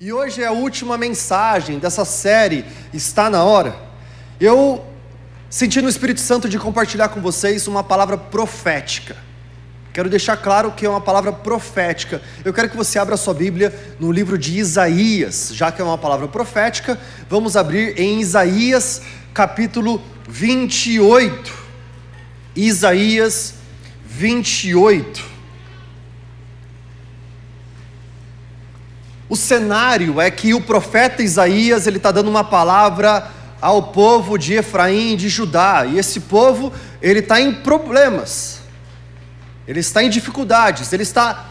E hoje é a última mensagem dessa série, Está na Hora. Eu senti no Espírito Santo de compartilhar com vocês uma palavra profética. Quero deixar claro que é uma palavra profética. Eu quero que você abra a sua Bíblia no livro de Isaías. Já que é uma palavra profética, vamos abrir em Isaías capítulo 28. Isaías 28. O cenário é que o profeta Isaías, ele está dando uma palavra ao povo de Efraim e de Judá, e esse povo, ele está em problemas, ele está em dificuldades, ele está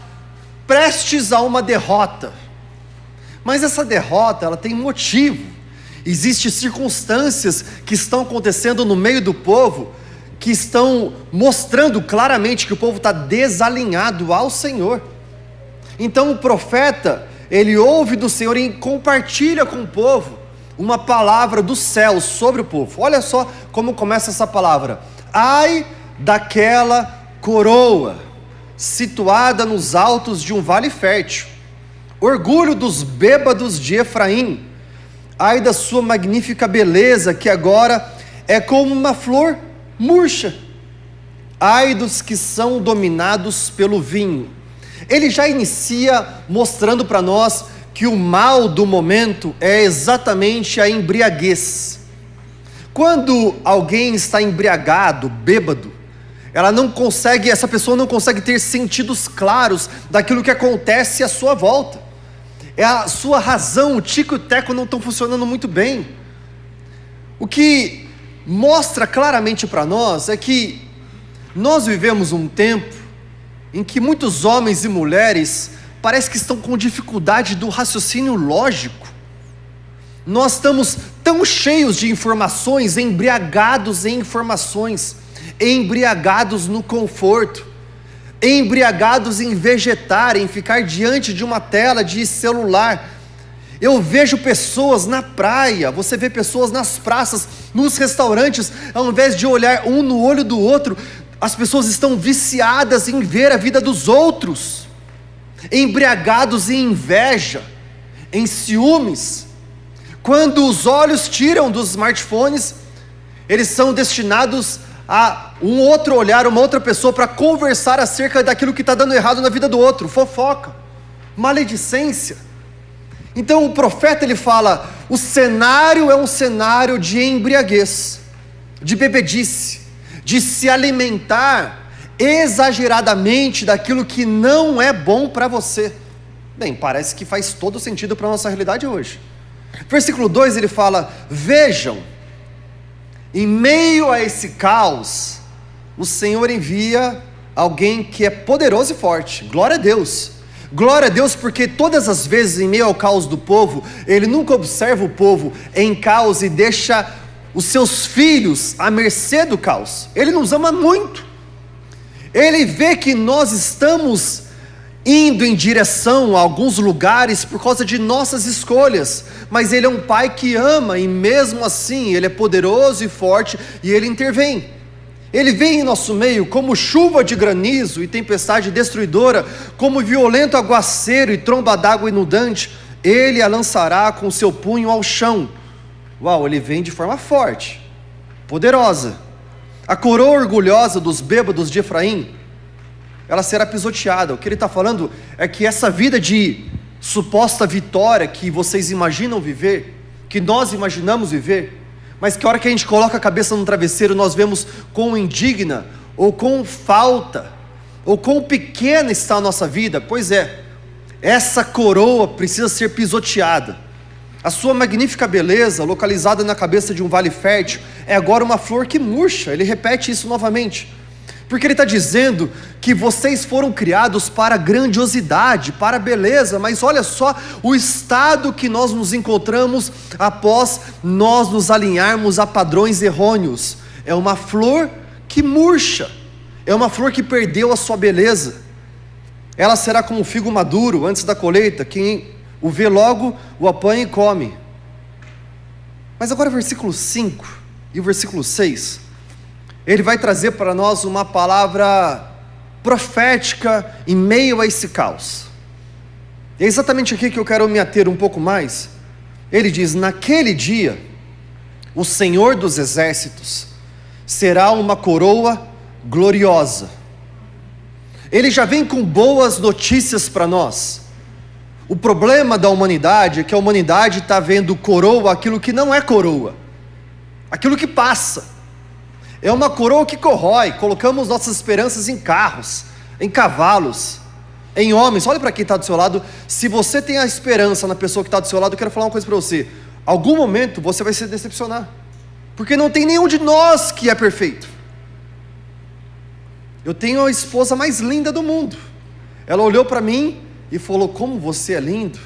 prestes a uma derrota, mas essa derrota, ela tem motivo. Existem circunstâncias que estão acontecendo no meio do povo, que estão mostrando claramente que o povo está desalinhado ao Senhor. Então o profeta, ele ouve do Senhor e compartilha com o povo uma palavra do céu sobre o povo. Olha só como começa essa palavra: ai daquela coroa, situada nos altos de um vale fértil, orgulho dos bêbados de Efraim, ai da sua magnífica beleza, que agora é como uma flor murcha, ai dos que são dominados pelo vinho. Ele já inicia mostrando para nós que o mal do momento é exatamente a embriaguez. Quando alguém está embriagado, bêbado, essa pessoa não consegue ter sentidos claros daquilo que acontece à sua volta. A sua razão, o tico e o teco não estão funcionando muito bem. O que mostra claramente para nós é que nós vivemos um tempo em que muitos homens e mulheres parece que estão com dificuldade do raciocínio lógico. Nós estamos tão cheios de informações, embriagados em informações, embriagados no conforto, embriagados em vegetar, em ficar diante de uma tela de celular. Eu vejo pessoas na praia, você vê pessoas nas praças, nos restaurantes, ao invés de olhar um no olho do outro, as pessoas estão viciadas em ver a vida dos outros, embriagados em inveja, em ciúmes. Quando os olhos tiram dos smartphones, eles são destinados a um outro olhar, uma outra pessoa, para conversar acerca daquilo que está dando errado na vida do outro, fofoca, maledicência. Então o profeta, ele fala, o cenário é um cenário de embriaguez, de bebedice, de se alimentar exageradamente daquilo que não é bom para você. Bem, parece que faz todo sentido para a nossa realidade hoje. Versículo 2 ele fala: vejam, em meio a esse caos, o Senhor envia alguém que é poderoso e forte. Glória a Deus. Glória a Deus, porque todas as vezes em meio ao caos do povo, Ele nunca observa o povo em caos e deixa os seus filhos à mercê do caos. Ele nos ama muito. Ele vê que nós estamos indo em direção a alguns lugares por causa de nossas escolhas, mas Ele é um Pai que ama, e mesmo assim Ele é poderoso e forte, e Ele intervém. Ele vem em nosso meio como chuva de granizo e tempestade destruidora, como violento aguaceiro e tromba d'água inundante. Ele a lançará com seu punho ao chão. Uau, ele vem de forma forte, poderosa. A coroa orgulhosa dos bêbados de Efraim, ela será pisoteada. O que ele está falando é que essa vida de suposta vitória que vocês imaginam viver, que nós imaginamos viver, mas que a hora que a gente coloca a cabeça no travesseiro, nós vemos quão indigna, ou quão falta, ou quão pequena está a nossa vida. Pois é, essa coroa precisa ser pisoteada. A sua magnífica beleza, localizada na cabeça de um vale fértil, é agora uma flor que murcha. Ele repete isso novamente, porque ele está dizendo que vocês foram criados para grandiosidade, para beleza, mas olha só o estado que nós nos encontramos após nós nos alinharmos a padrões errôneos. É uma flor que murcha, é uma flor que perdeu a sua beleza. Ela será como um figo maduro antes da colheita, quem o vê logo o apanha e come. Mas agora o versículo 5 e o versículo 6, ele vai trazer para nós uma palavra profética em meio a esse caos. É exatamente aqui que eu quero me ater um pouco mais. Ele diz: naquele dia, o Senhor dos Exércitos será uma coroa gloriosa. Ele já vem com boas notícias para nós. O problema da humanidade é que a humanidade está vendo coroa aquilo que não é coroa, aquilo que passa. É uma coroa que corrói. Colocamos nossas esperanças em carros, em cavalos, em homens. Olha para quem está do seu lado. Se você tem a esperança na pessoa que está do seu lado, eu quero falar uma coisa para você: algum momento você vai se decepcionar, porque não tem nenhum de nós que é perfeito. Eu tenho a esposa mais linda do mundo. Ela olhou para mim e falou: como você é lindo.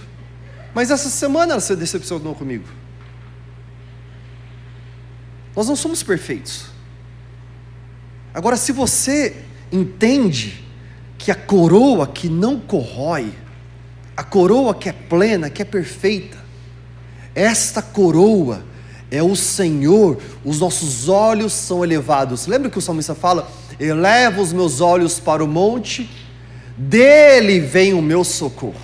Mas essa semana ela se decepcionou comigo. Nós não somos perfeitos. Agora, se você entende que a coroa que não corrói, a coroa que é plena, que é perfeita, esta coroa é o Senhor. Os nossos olhos são elevados. Lembra que o salmista fala: eleva os meus olhos para o monte, dele vem o meu socorro.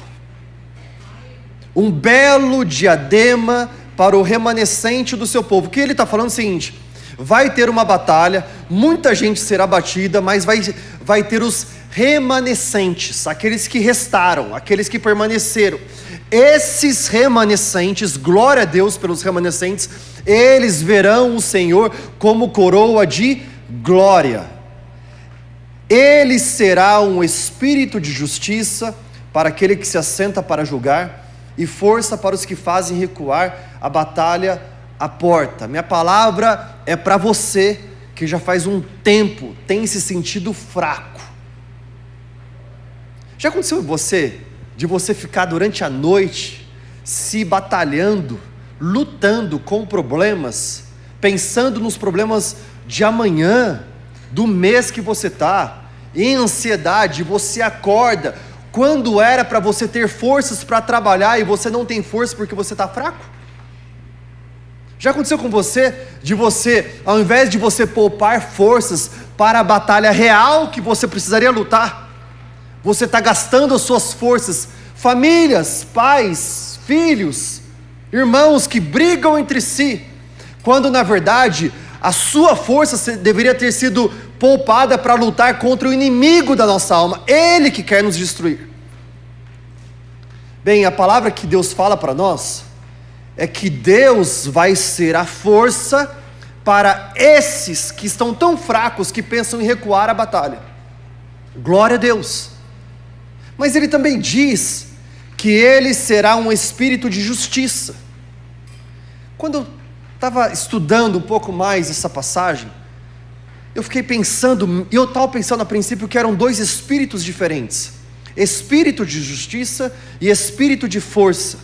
Um belo diadema para o remanescente do seu povo. O que ele está falando é o seguinte: vai ter uma batalha, muita gente será batida, mas vai ter os remanescentes, aqueles que restaram, aqueles que permaneceram. Esses remanescentes, glória a Deus pelos remanescentes, eles verão o Senhor como coroa de glória. Ele será um espírito de justiça para aquele que se assenta para julgar, e força para os que fazem recuar a batalha à porta. Minha palavra é para você que já faz um tempo tem se sentido fraco. Já aconteceu de você ficar durante a noite se batalhando, lutando com problemas, pensando nos problemas de amanhã, do mês que você está, em ansiedade? Você acorda quando era para você ter forças para trabalhar e você não tem força porque você está fraco? Já aconteceu com você, ao invés de você poupar forças para a batalha real que você precisaria lutar, você está gastando as suas forças? Famílias, pais, filhos, irmãos que brigam entre si, quando na verdade a sua força deveria ter sido poupada para lutar contra o inimigo da nossa alma, ele que quer nos destruir. Bem, a palavra que Deus fala para nós é que Deus vai ser a força para esses que estão tão fracos que pensam em recuar a batalha. Glória a Deus. Mas ele também diz que ele será um espírito de justiça. Quando eu estava estudando um pouco mais essa passagem, eu fiquei pensando, e eu estava pensando a princípio que eram dois espíritos diferentes: espírito de justiça e espírito de força.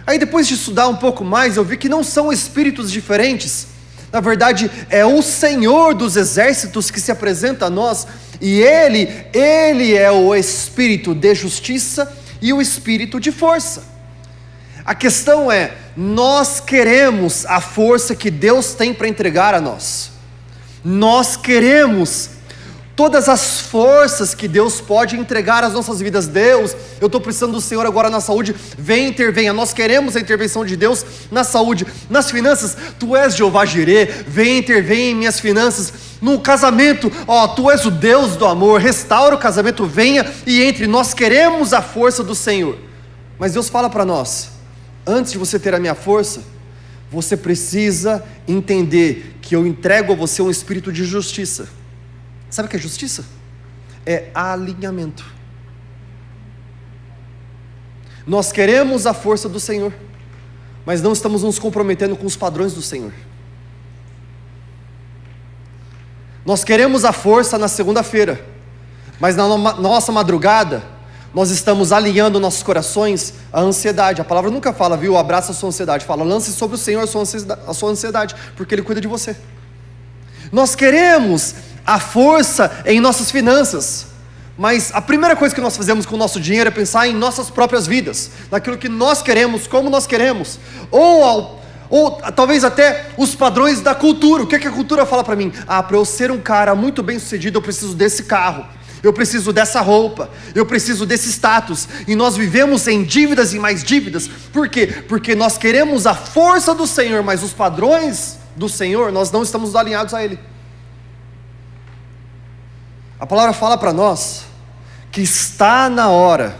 Aí depois de estudar um pouco mais, eu vi que não são espíritos diferentes. Na verdade, é o Senhor dos Exércitos que se apresenta a nós, e Ele é o espírito de justiça e o espírito de força. A questão é, nós queremos a força que Deus tem para entregar a nós. Nós queremos todas as forças que Deus pode entregar às nossas vidas. Deus, eu estou precisando do Senhor agora na saúde, vem, intervenha. Nós queremos a intervenção de Deus na saúde. Nas finanças, Tu és Jeová Jirê, vem, intervenha em minhas finanças. No casamento, Tu és o Deus do amor, restaura o casamento, venha e entre. Nós queremos a força do Senhor. Mas Deus fala para nós: antes de você ter a minha força, você precisa entender que eu entrego a você um espírito de justiça. Sabe o que é justiça? É alinhamento. Nós queremos a força do Senhor, mas não estamos nos comprometendo com os padrões do Senhor. Nós queremos a força na segunda-feira, mas na nossa madrugada, nós estamos alinhando nossos corações à ansiedade. A palavra nunca fala, viu, abraça a sua ansiedade. Fala, lance sobre o Senhor a sua ansiedade, porque Ele cuida de você. Nós queremos a força em nossas finanças, mas a primeira coisa que nós fazemos com o nosso dinheiro é pensar em nossas próprias vidas, naquilo que nós queremos, como nós queremos, ou talvez até os padrões da cultura. O que a cultura fala para mim? Para eu ser um cara muito bem sucedido, eu preciso desse carro, eu preciso dessa roupa, eu preciso desse status, e nós vivemos em dívidas e mais dívidas. Por quê? Porque nós queremos a força do Senhor, mas os padrões do Senhor, nós não estamos alinhados a Ele. A palavra fala para nós que está na hora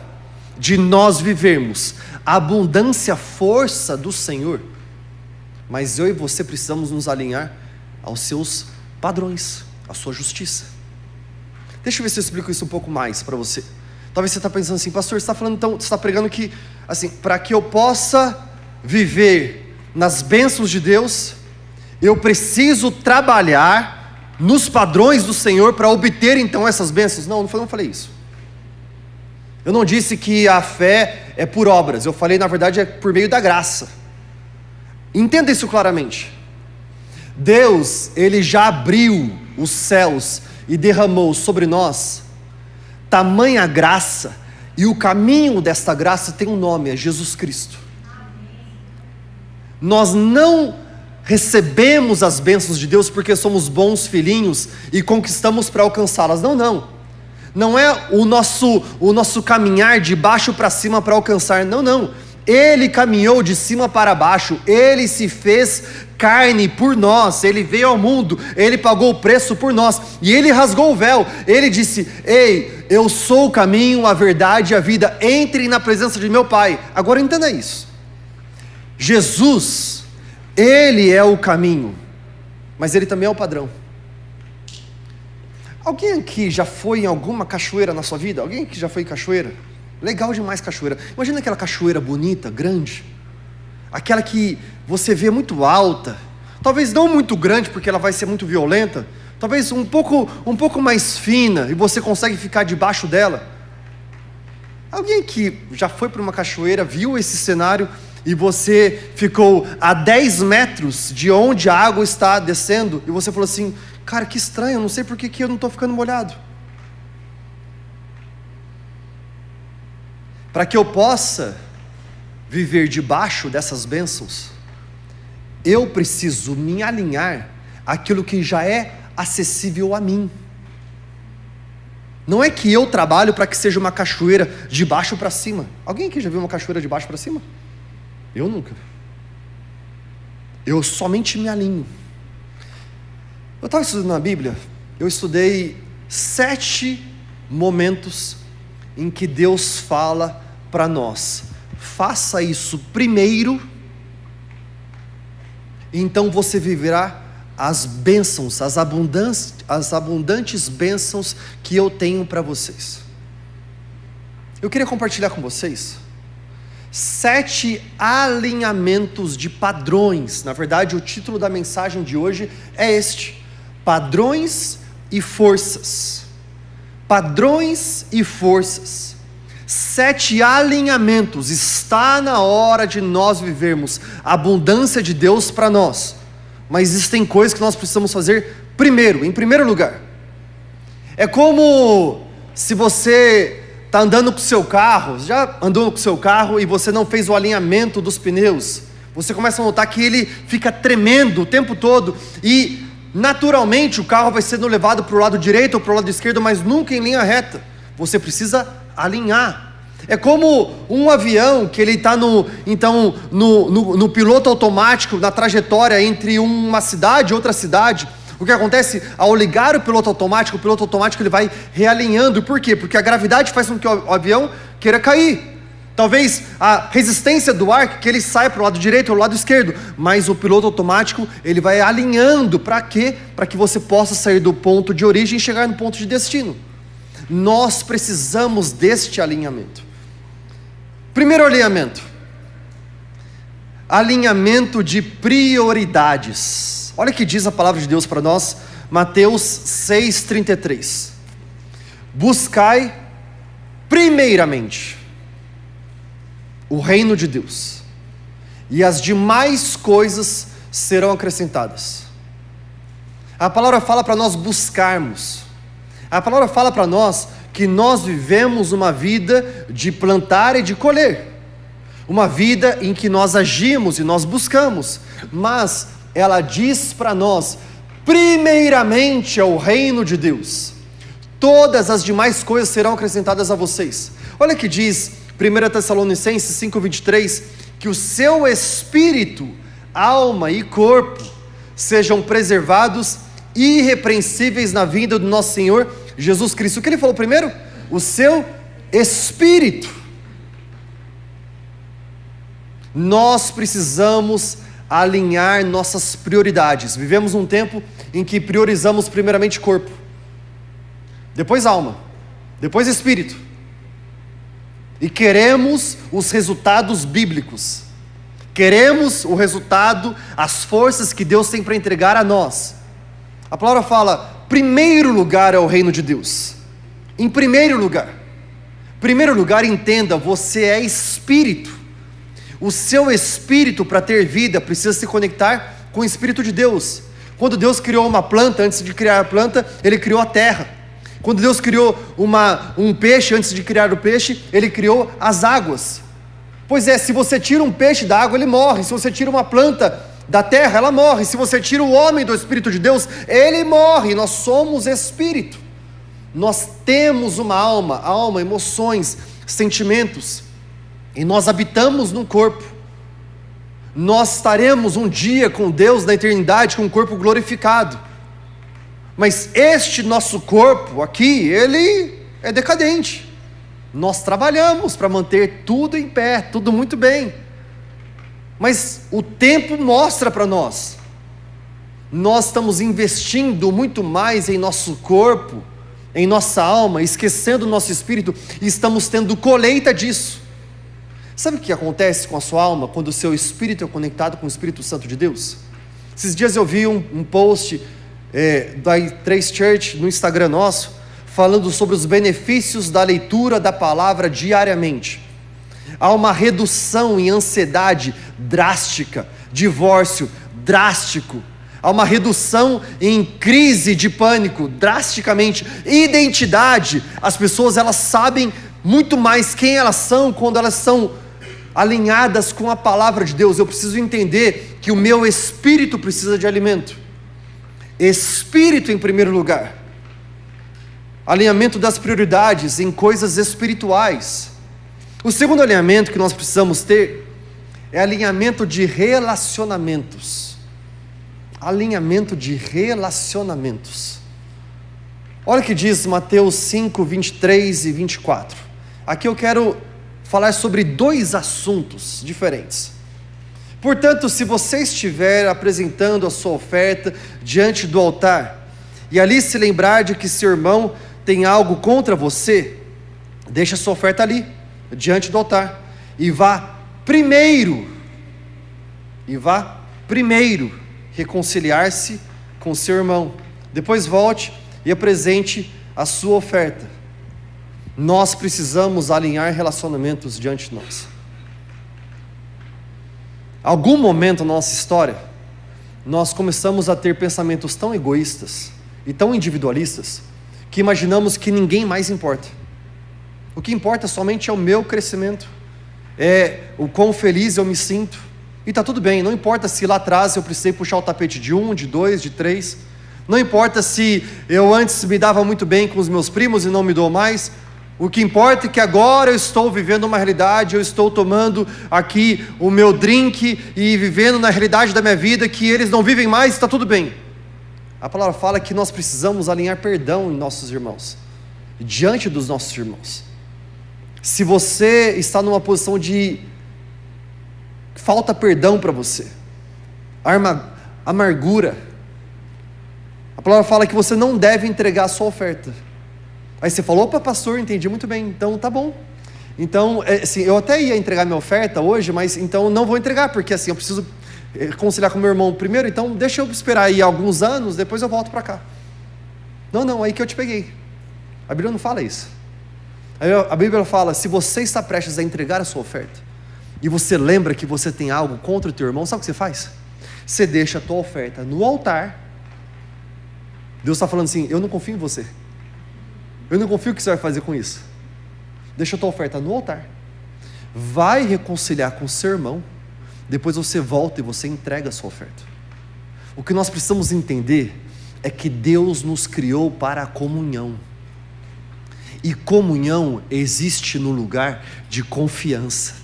de nós vivermos a abundância, a força do Senhor, mas eu e você precisamos nos alinhar aos seus padrões, à sua justiça. Deixa eu ver se eu explico isso um pouco mais para você. Talvez você está pensando assim, pastor, você está falando então, você está pregando que, assim, para que eu possa viver nas bênçãos de Deus, eu preciso trabalhar nos padrões do Senhor para obter então essas bênçãos. Não falei isso. Eu não disse que a fé é por obras, eu falei na verdade é por meio da graça. Entenda isso claramente. Deus, Ele já abriu os céus e derramou sobre nós tamanha graça, e o caminho desta graça tem um nome, é Jesus Cristo. Nós não recebemos as bênçãos de Deus porque somos bons filhinhos e conquistamos para alcançá-las, não é o nosso caminhar de baixo para cima para alcançar, não, Ele caminhou de cima para baixo, Ele se fez carne por nós, Ele veio ao mundo, Ele pagou o preço por nós, e Ele rasgou o véu, Ele disse, ei, eu sou o caminho, a verdade e a vida, entrem na presença de meu Pai. Agora entenda isso, Jesus, Ele é o caminho, mas Ele também é o padrão. Alguém aqui já foi em alguma cachoeira na sua vida? Alguém aqui já foi em cachoeira? Legal demais cachoeira. Imagina aquela cachoeira bonita, grande, aquela que você vê muito alta, talvez não muito grande porque ela vai ser muito violenta, talvez um pouco mais fina e você consegue ficar debaixo dela. Alguém que já foi para uma cachoeira, viu esse cenário e você ficou a 10 metros de onde a água está descendo e você falou assim, cara, que estranho, eu não sei por que eu não estou ficando molhado. Para que eu possa viver debaixo dessas bênçãos, eu preciso me alinhar àquilo que já é acessível a mim. Não é que eu trabalho para que seja uma cachoeira de baixo para cima. Alguém aqui já viu uma cachoeira de baixo para cima? Eu nunca. Eu somente me alinho. Eu estava estudando na Bíblia, eu estudei 7 momentos em que Deus fala para nós, faça isso primeiro, então você viverá as bênçãos, as abundantes bênçãos que eu tenho para vocês. Eu queria compartilhar com vocês 7 alinhamentos de padrões. Na verdade, o título da mensagem de hoje é este: padrões e forças. Padrões e forças. 7 alinhamentos. Está na hora de nós vivermos a abundância de Deus para nós, mas existem coisas que nós precisamos fazer primeiro, em primeiro lugar. É como se você está andando com o seu carro, já andou com o seu carro e você não fez o alinhamento dos pneus, você começa a notar que ele fica tremendo o tempo todo, e naturalmente o carro vai sendo levado para o lado direito ou para o lado esquerdo, mas nunca em linha reta. Você precisa alinhar. É como um avião que ele está no piloto automático, na trajetória entre uma cidade e outra cidade. O que acontece? Ao ligar o piloto automático ele vai realinhando. Por quê? Porque a gravidade faz com que o avião queira cair. Talvez a resistência do ar, que ele saia para o lado direito ou para o lado esquerdo, mas o piloto automático, ele vai alinhando. Para quê? Para que você possa sair do ponto de origem e chegar no ponto de destino. Nós precisamos deste alinhamento. Primeiro alinhamento: alinhamento de prioridades. Olha o que diz a palavra de Deus para nós, Mateus 6,33. Buscai primeiramente o reino de Deus, e as demais coisas serão acrescentadas. A palavra fala para nós buscarmos. A palavra fala para nós que nós vivemos uma vida de plantar e de colher, uma vida em que nós agimos e nós buscamos, mas ela diz para nós, primeiramente é o reino de Deus. todas as demais coisas serão acrescentadas a vocês. Olha que diz 1 Tessalonicenses 5,23, que o seu espírito, alma e corpo sejam preservados irrepreensíveis na vinda do nosso Senhor Jesus Cristo. O que ele falou primeiro? O seu espírito. Nós precisamos alinhar nossas prioridades. Vivemos um tempo em que priorizamos primeiramente corpo, depois alma, depois espírito, e queremos os resultados bíblicos, queremos o resultado, as forças que Deus tem para entregar a nós. A palavra fala, primeiro lugar é o reino de Deus. Em primeiro lugar, entenda, você é espírito. O seu espírito, para ter vida, precisa se conectar com o Espírito de Deus. Quando Deus criou uma planta, antes de criar a planta, Ele criou a terra. Quando Deus criou um peixe, antes de criar o peixe, Ele criou as águas. Pois é, se você tira um peixe da água, ele morre. Se você tira uma planta da terra, ela morre. Se você tira o homem do Espírito de Deus, ele morre. Nós somos espírito. Nós temos uma alma, emoções, sentimentos, e nós habitamos no corpo. Nós estaremos um dia com Deus na eternidade, com um corpo glorificado. Mas este nosso corpo aqui, ele é decadente. Nós trabalhamos para manter tudo em pé, tudo muito bem. Mas o tempo mostra para nós. Nós estamos investindo muito mais em nosso corpo, em nossa alma, esquecendo o nosso espírito, e estamos tendo colheita disso. Sabe o que acontece com a sua alma quando o seu espírito é conectado com o Espírito Santo de Deus? Esses dias eu vi um post da Trace Church no Instagram nosso, falando sobre os benefícios da leitura da palavra diariamente. Há uma redução em ansiedade drástica, divórcio drástico, há uma redução em crise de pânico drasticamente, identidade, as pessoas elas sabem muito mais quem elas são quando elas são alinhadas com a palavra de Deus. Eu preciso entender que o meu espírito precisa de alimento, espírito em primeiro lugar, alinhamento das prioridades em coisas espirituais. O segundo alinhamento que nós precisamos ter é alinhamento de relacionamentos. Alinhamento de relacionamentos. Olha o que diz Mateus 5, 23 e 24. Aqui eu quero falar sobre dois assuntos diferentes. Portanto, se você estiver apresentando a sua oferta diante do altar, e ali se lembrar de que seu irmão tem algo contra você, deixa a sua oferta ali, diante do altar, e vá primeiro reconciliar-se com seu irmão. Depois volte e apresente a sua oferta. Nós precisamos alinhar relacionamentos diante de nós. Algum momento na nossa história, nós começamos a ter pensamentos tão egoístas e tão individualistas, que imaginamos que ninguém mais importa. O que importa somente é o meu crescimento, é o quão feliz eu me sinto, e está tudo bem, não importa se lá atrás eu precisei puxar o tapete de 1, de 2, de 3, não importa se eu antes me dava muito bem com os meus primos e não me dou mais. O que importa é que agora eu estou vivendo uma realidade, eu estou tomando aqui o meu drink e vivendo na realidade da minha vida que eles não vivem mais, está tudo bem. A palavra fala que nós precisamos alinhar perdão em nossos irmãos, diante dos nossos irmãos. Se você está numa posição de falta perdão para você, amargura, a palavra fala que você não deve entregar a sua oferta. Aí você falou, opa pastor, entendi muito bem, então tá bom. Então, assim, eu até ia entregar minha oferta hoje, mas então não vou entregar, porque assim, eu preciso conciliar com meu irmão primeiro, então deixa eu esperar aí alguns anos, depois eu volto para cá. Não, aí que eu te peguei. A Bíblia não fala isso. A Bíblia fala, se você está prestes a entregar a sua oferta, e você lembra que você tem algo contra o teu irmão, sabe o que você faz? Você deixa a tua oferta no altar. Deus está falando assim, eu não confio em você. Eu não confio o que você vai fazer com isso. Deixa a tua oferta no altar. Vai reconciliar com o seu irmão. Depois você volta e você entrega a sua oferta. O que nós precisamos entender é que Deus nos criou para a comunhão. E comunhão existe no lugar de confiança.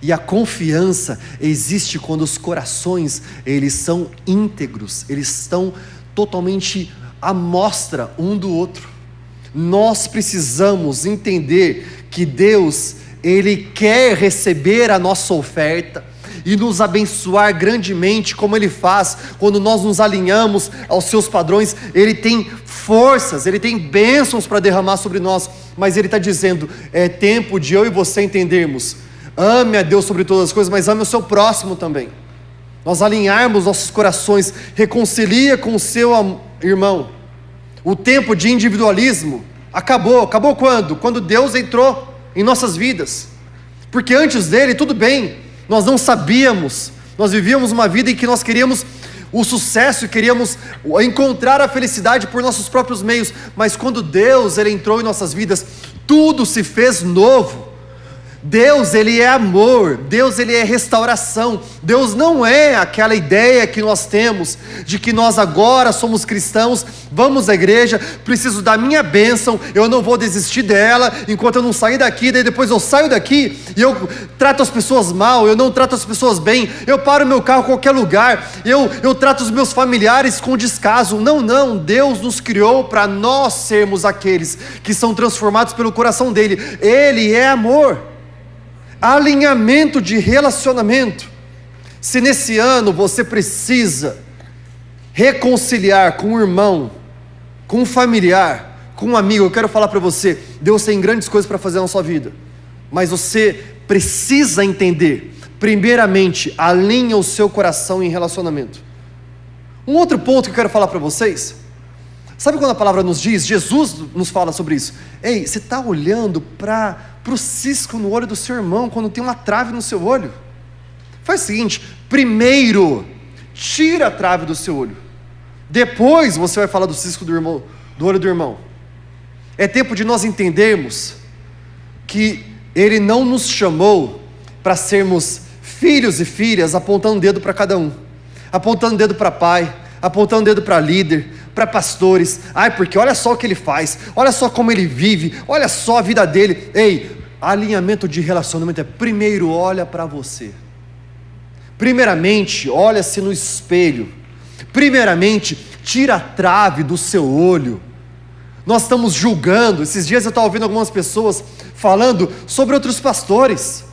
E a confiança existe quando os corações, eles são íntegros, eles estão totalmente à mostra um do outro. Nós precisamos entender que Deus, Ele quer receber a nossa oferta e nos abençoar grandemente, como Ele faz quando nós nos alinhamos aos seus padrões. Ele tem forças, Ele tem bênçãos para derramar sobre nós, mas Ele está dizendo, é tempo de eu e você entendermos, ame a Deus sobre todas as coisas, mas ame o seu próximo também. Nós alinharmos nossos corações, reconcilia com o seu irmão. O tempo de individualismo acabou quando? Quando Deus entrou em nossas vidas, porque antes dele tudo bem, nós não sabíamos, nós vivíamos uma vida em que nós queríamos o sucesso e queríamos encontrar a felicidade por nossos próprios meios, mas quando Deus Ele entrou em nossas vidas, tudo se fez novo. Deus, Ele é amor, Deus, Ele é restauração. Deus não é aquela ideia que nós temos, de que nós agora somos cristãos, vamos à igreja, preciso da minha bênção, eu não vou desistir dela, enquanto eu não sair daqui, daí depois eu saio daqui, e eu trato as pessoas mal, eu não trato as pessoas bem, eu paro meu carro em qualquer lugar, eu trato os meus familiares com descaso. Não, Deus nos criou para nós sermos aqueles que são transformados pelo coração dEle. Ele é amor. Alinhamento de relacionamento. Se nesse ano você precisa reconciliar com um irmão, com um familiar, com um amigo, eu quero falar para você, Deus tem grandes coisas para fazer na sua vida, mas você precisa entender, primeiramente, alinha o seu coração em relacionamento. Um outro ponto que eu quero falar para vocês, sabe quando a palavra nos diz, Jesus nos fala sobre isso, ei, você está olhando para o cisco no olho do seu irmão, quando tem uma trave no seu olho? Faz o seguinte, primeiro, tira a trave do seu olho, depois você vai falar do cisco do irmão, do olho do irmão. É tempo de nós entendermos que Ele não nos chamou para sermos filhos e filhas apontando o dedo para cada um, apontando o dedo para pai, apontando o dedo para líder, para pastores, porque olha só o que ele faz, olha só como ele vive, olha só a vida dele. Ei, alinhamento de relacionamento é primeiro olha para você, primeiramente olha-se no espelho, primeiramente tira a trave do seu olho. Nós estamos julgando, esses dias eu estava ouvindo algumas pessoas falando sobre outros pastores,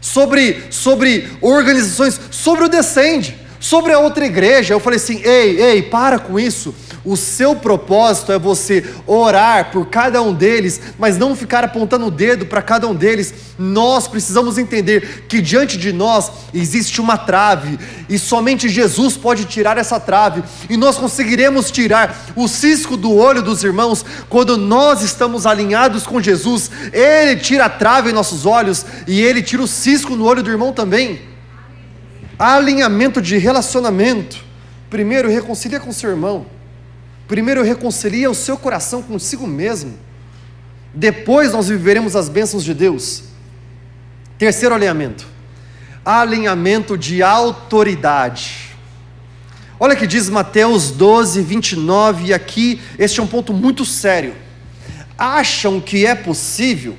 sobre organizações, sobre o Descende, sobre a outra igreja. Eu falei assim, ei, para com isso. O seu propósito é você orar por cada um deles, mas não ficar apontando o dedo para cada um deles. Nós precisamos entender que diante de nós existe uma trave, e somente Jesus pode tirar essa trave, e nós conseguiremos tirar o cisco do olho dos irmãos, quando nós estamos alinhados com Jesus. Ele tira a trave em nossos olhos, e Ele tira o cisco no olho do irmão também. Alinhamento de relacionamento. Primeiro reconcilia com seu irmão, primeiro reconcilia o seu coração consigo mesmo, depois nós viveremos as bênçãos de Deus. Terceiro alinhamento, alinhamento de autoridade. Olha que diz Mateus 12, 29, e aqui este é um ponto muito sério. Acham que é possível,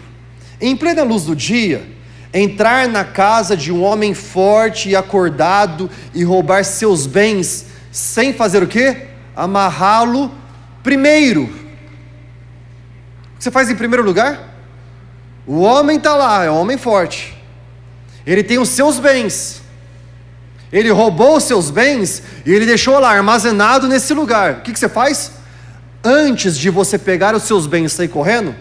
em plena luz do dia, entrar na casa de um homem forte e acordado e roubar seus bens, sem fazer o quê? Amarrá-lo primeiro. O que você faz em primeiro lugar? O homem está lá, é um homem forte, ele tem os seus bens, ele roubou os seus bens e ele deixou lá armazenado nesse lugar. O que você faz? Antes de você pegar os seus bens e sair correndo,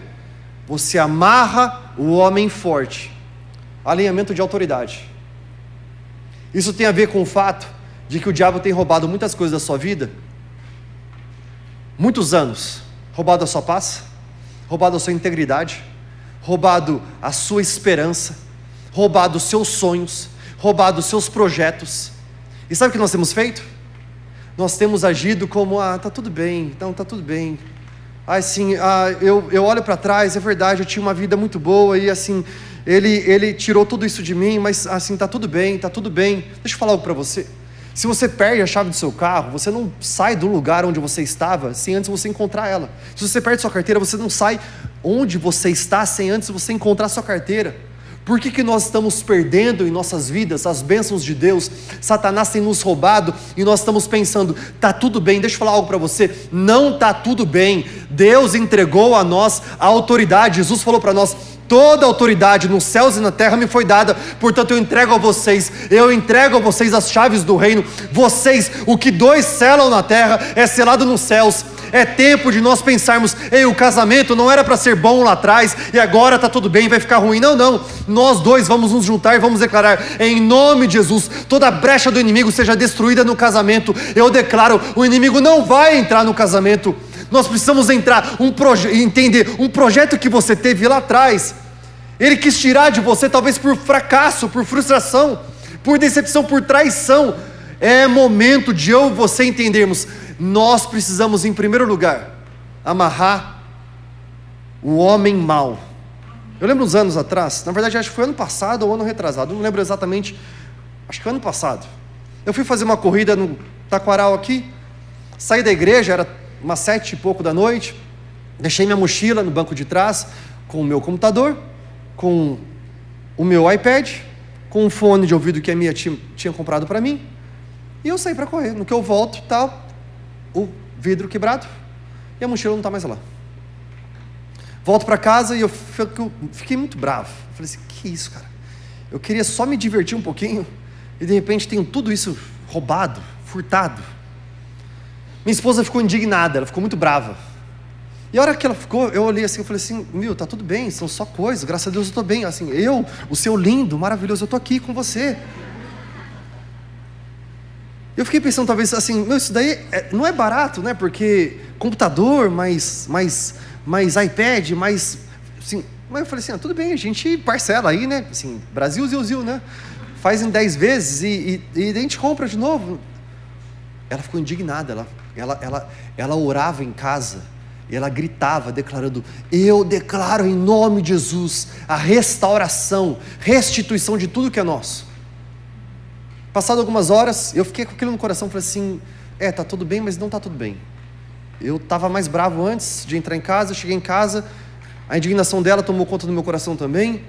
você amarra o homem forte. Alinhamento de autoridade. Isso tem a ver com o fato de que o diabo tem roubado muitas coisas da sua vida, muitos anos, roubado a sua paz, roubado a sua integridade, roubado a sua esperança, roubado os seus sonhos, roubado os seus projetos. E sabe o que nós temos feito? Nós temos agido como, tá tudo bem, então tá tudo bem. Assim, eu olho para trás, é verdade, eu tinha uma vida muito boa, e assim, ele tirou tudo isso de mim, mas assim, tá tudo bem. Deixa eu falar algo para você. Se você perde a chave do seu carro, você não sai do lugar onde você estava sem antes você encontrar ela. Se você perde sua carteira, você não sai onde você está sem antes você encontrar sua carteira. Por que nós estamos perdendo em nossas vidas as bênçãos de Deus? Satanás tem nos roubado e nós estamos pensando, está tudo bem. Deixa eu falar algo para você, não está tudo bem. Deus entregou a nós a autoridade. Jesus falou para nós, toda a autoridade nos céus e na terra me foi dada, portanto eu entrego a vocês as chaves do reino. Vocês, o que dois selam na terra é selado nos céus. É tempo de nós pensarmos, ei, o casamento não era para ser bom lá atrás e agora está tudo bem, vai ficar ruim. Não, nós dois vamos nos juntar e vamos declarar, em nome de Jesus, toda brecha do inimigo seja destruída no casamento. Eu declaro, o inimigo não vai entrar no casamento. Nós precisamos entender um projeto que você teve lá atrás. Ele quis tirar de você, talvez por fracasso, por frustração, por decepção, por traição. É momento de eu e você entendermos, nós precisamos em primeiro lugar amarrar o homem mau. Eu lembro uns anos atrás, na verdade acho que foi ano passado ou ano retrasado, não lembro exatamente, acho que foi ano passado. Eu fui fazer uma corrida no Taquaral aqui, saí da igreja, era umas 7 e pouco da noite, deixei minha mochila no banco de trás, com o meu computador, com o meu iPad, com um fone de ouvido que a minha tinha comprado para mim, e eu saí para correr. No que eu volto, tá o vidro quebrado e a mochila não está mais lá. Volto para casa e eu fiquei muito bravo. Eu falei assim, que isso, cara? Eu queria só me divertir um pouquinho e de repente tenho tudo isso roubado, furtado. Minha esposa ficou indignada, ela ficou muito brava. E a hora que ela ficou, eu olhei assim, eu falei assim, tá tudo bem, são só coisas, graças a Deus eu estou bem. Assim, o seu lindo, maravilhoso, eu estou aqui com você. Eu fiquei pensando talvez assim, isso daí não é barato, né? Porque computador, mais iPad, mais assim. Mas eu falei assim, tudo bem, a gente parcela aí, né? Assim, Brasil, Zil, né? Faz em 10 vezes e a gente compra de novo. Ela ficou indignada, ela orava em casa, e ela gritava, declarando, eu declaro em nome de Jesus a restauração, restituição de tudo que é nosso. Passado algumas horas, eu fiquei com aquilo no coração, falei assim, tá tudo bem, mas não está tudo bem. Eu estava mais bravo antes de entrar em casa, eu cheguei em casa, a indignação dela tomou conta do meu coração também.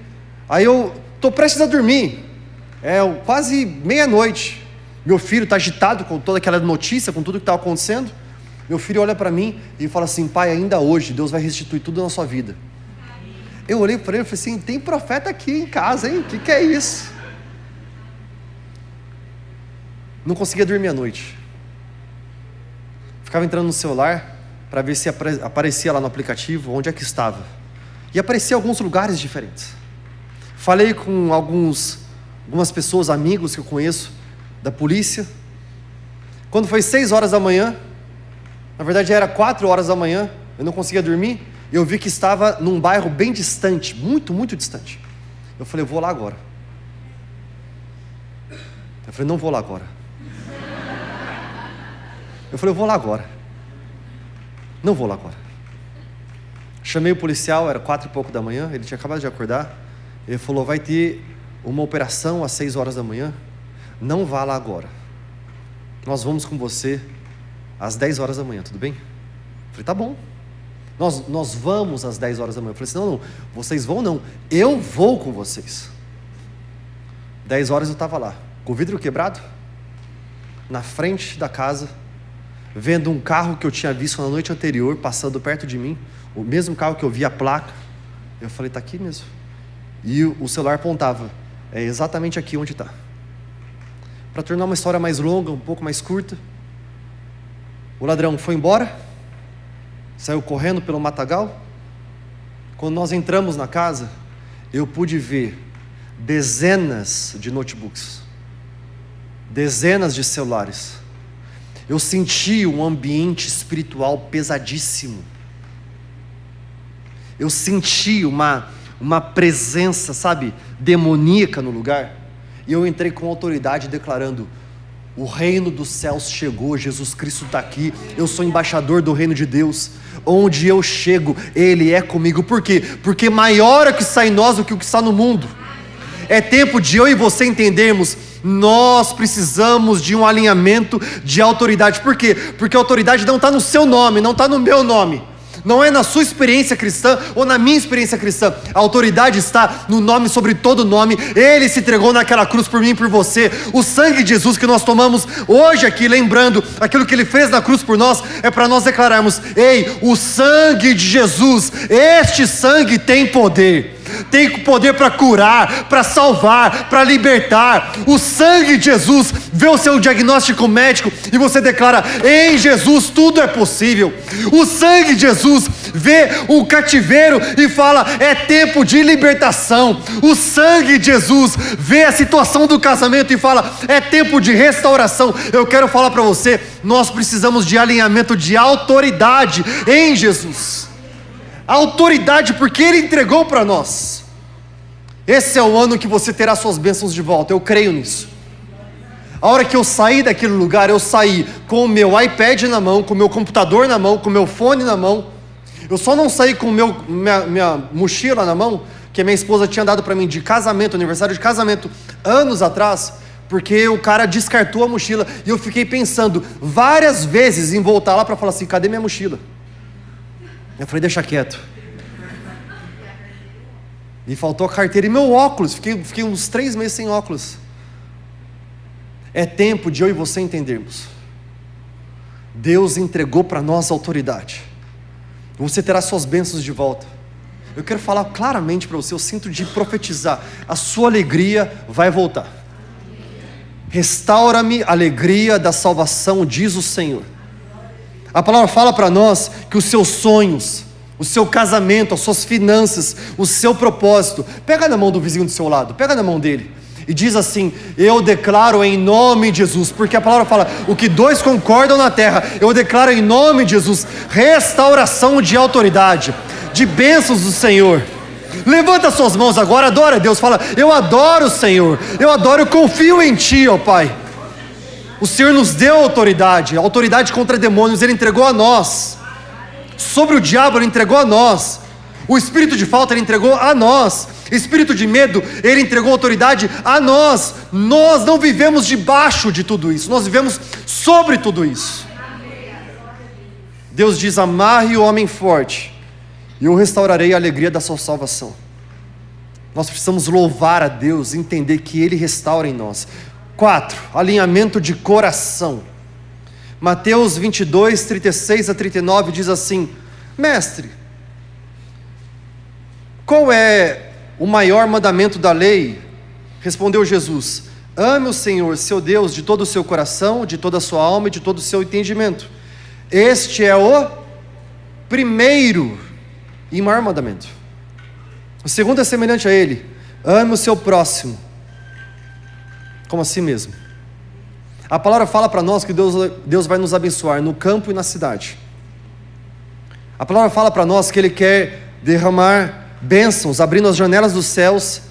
Aí eu estou prestes a dormir, quase meia-noite, meu filho está agitado com toda aquela notícia, com tudo que estava acontecendo. Meu filho olha para mim e fala assim, pai, ainda hoje Deus vai restituir tudo na sua vida. Eu olhei para ele e falei assim, tem profeta aqui em casa, hein? O que é isso? Não conseguia dormir à noite. Ficava entrando no celular para ver se aparecia lá no aplicativo onde é que estava. E aparecia alguns lugares diferentes. Falei com algumas pessoas, amigos que eu conheço da polícia. Quando foi 6 horas da manhã, na verdade era 4 horas da manhã, eu não conseguia dormir, eu vi que estava num bairro bem distante, muito, muito distante. Eu falei, eu vou lá agora. Eu falei, não vou lá agora. Eu falei, eu vou lá agora. Não vou lá agora. Chamei o policial, era 4 e pouco da manhã, ele tinha acabado de acordar. Ele falou, vai ter uma operação às 6 horas da manhã, não vá lá agora. Nós vamos com você às 10 horas da manhã, tudo bem? Eu falei, tá bom. Nós vamos às 10 horas da manhã. Eu falei assim, não, vocês vão não, eu vou com vocês. 10 horas eu estava lá, com o vidro quebrado, na frente da casa, vendo um carro que eu tinha visto na noite anterior, passando perto de mim, o mesmo carro que eu vi a placa. Eu falei, está aqui mesmo. E o celular apontava, é exatamente aqui onde está. Para tornar uma história mais longa, um pouco mais curta, o ladrão foi embora, saiu correndo pelo matagal. Quando nós entramos na casa, eu pude ver dezenas de notebooks, dezenas de celulares. Eu senti um ambiente espiritual pesadíssimo. Eu senti uma presença, demoníaca no lugar. E eu entrei com autoridade declarando, o reino dos céus chegou, Jesus Cristo está aqui, eu sou embaixador do reino de Deus. Onde eu chego, Ele é comigo. Por quê? Porque maior é o que está em nós do que o que está no mundo. É tempo de eu e você entendermos, Nós precisamos de um alinhamento de autoridade. Por quê? Porque a autoridade não está no seu nome, não está no meu nome. Não é na sua experiência cristã ou na minha experiência cristã. A autoridade está no nome sobre todo nome. Ele se entregou naquela cruz por mim e por você. O sangue de Jesus que nós tomamos hoje aqui, lembrando aquilo que Ele fez na cruz por nós, é para nós declararmos: ei, o sangue de Jesus, este sangue tem poder. Tem poder para curar, para salvar, para libertar. O sangue de Jesus vê o seu diagnóstico médico e você declara: em Jesus tudo é possível. O sangue de Jesus vê o cativeiro e fala: é tempo de libertação. O sangue de Jesus vê a situação do casamento e fala: é tempo de restauração. Eu quero falar para você, nós precisamos de alinhamento de autoridade em Jesus. Autoridade, porque Ele entregou para nós. Esse é o ano que você terá suas bênçãos de volta, eu creio nisso. A hora que eu saí daquele lugar, eu saí com o meu iPad na mão, com o meu computador na mão, com o meu fone na mão. Eu só não saí com minha mochila na mão, que a minha esposa tinha dado para mim de casamento, aniversário de casamento, anos atrás, porque o cara descartou a mochila, e eu fiquei pensando várias vezes em voltar lá para falar assim: cadê minha mochila? Eu falei: deixa quieto. E faltou a carteira e meu óculos. Fiquei uns 3 meses sem óculos. É tempo de eu e você entendermos: Deus entregou para nós a autoridade. Você terá suas bênçãos de volta. Eu quero falar claramente para você, eu sinto de profetizar: a sua alegria vai voltar. Restaura-me a alegria da salvação, diz o Senhor. A palavra fala para nós que os seus sonhos, o seu casamento, as suas finanças, o seu propósito, pega na mão do vizinho do seu lado, pega na mão dele, e diz assim: eu declaro em nome de Jesus, porque a palavra fala: o que 2 concordam na terra, eu declaro em nome de Jesus, restauração de autoridade, de bênçãos do Senhor. Levanta suas mãos agora, adora a Deus, fala: eu adoro o Senhor, eu adoro, eu confio em Ti, ó Pai. O Senhor nos deu autoridade, a autoridade contra demônios Ele entregou a nós. Sobre o diabo Ele entregou a nós. O espírito de falta Ele entregou a nós. Espírito de medo Ele entregou autoridade a nós. Nós não vivemos debaixo de tudo isso, nós vivemos sobre tudo isso. Deus diz: amarre o homem forte e eu restaurarei a alegria da sua salvação. Nós precisamos louvar a Deus, entender que Ele restaura em nós. 4, alinhamento de coração. Mateus 22, 36 a 39 diz assim: mestre, qual é o maior mandamento da lei? Respondeu Jesus: ame o Senhor seu Deus de todo o seu coração, de toda a sua alma e de todo o seu entendimento. Este é o primeiro e maior mandamento. O segundo é semelhante a ele: ame o seu próximo como a si mesmo. A palavra fala para nós que Deus vai nos abençoar no campo e na cidade. A palavra fala para nós que Ele quer derramar bênçãos, abrindo as janelas dos céus,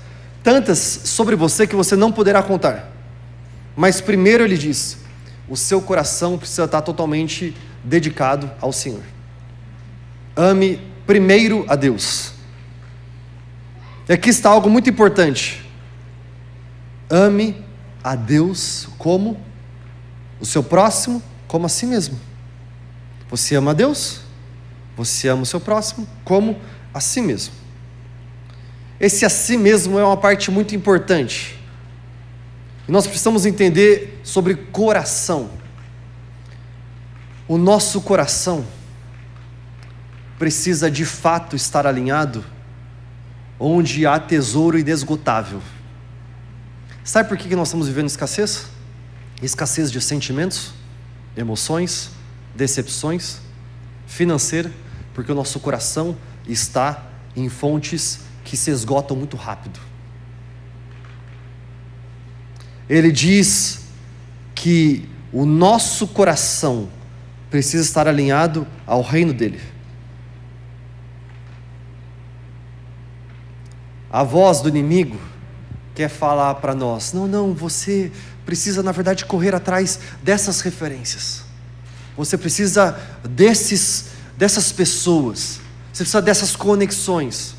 tantas sobre você que você não poderá contar. Mas primeiro Ele diz: o seu coração precisa estar totalmente dedicado ao Senhor. Ame primeiro a Deus. E aqui está algo muito importante: ame a Deus como o seu próximo, como a si mesmo. Você ama a Deus, você ama o seu próximo como a si mesmo. Esse a si mesmo é uma parte muito importante. E nós precisamos entender sobre coração. O nosso coração precisa de fato estar alinhado onde há tesouro inesgotável. Sabe por que nós estamos vivendo escassez? Escassez de sentimentos, emoções, decepções, financeira, porque o nosso coração está em fontes que se esgotam muito rápido. Ele diz que o nosso coração precisa estar alinhado ao reino dele. A voz do inimigo quer falar para nós: não, você precisa na verdade correr atrás dessas referências, você precisa dessas pessoas, você precisa dessas conexões.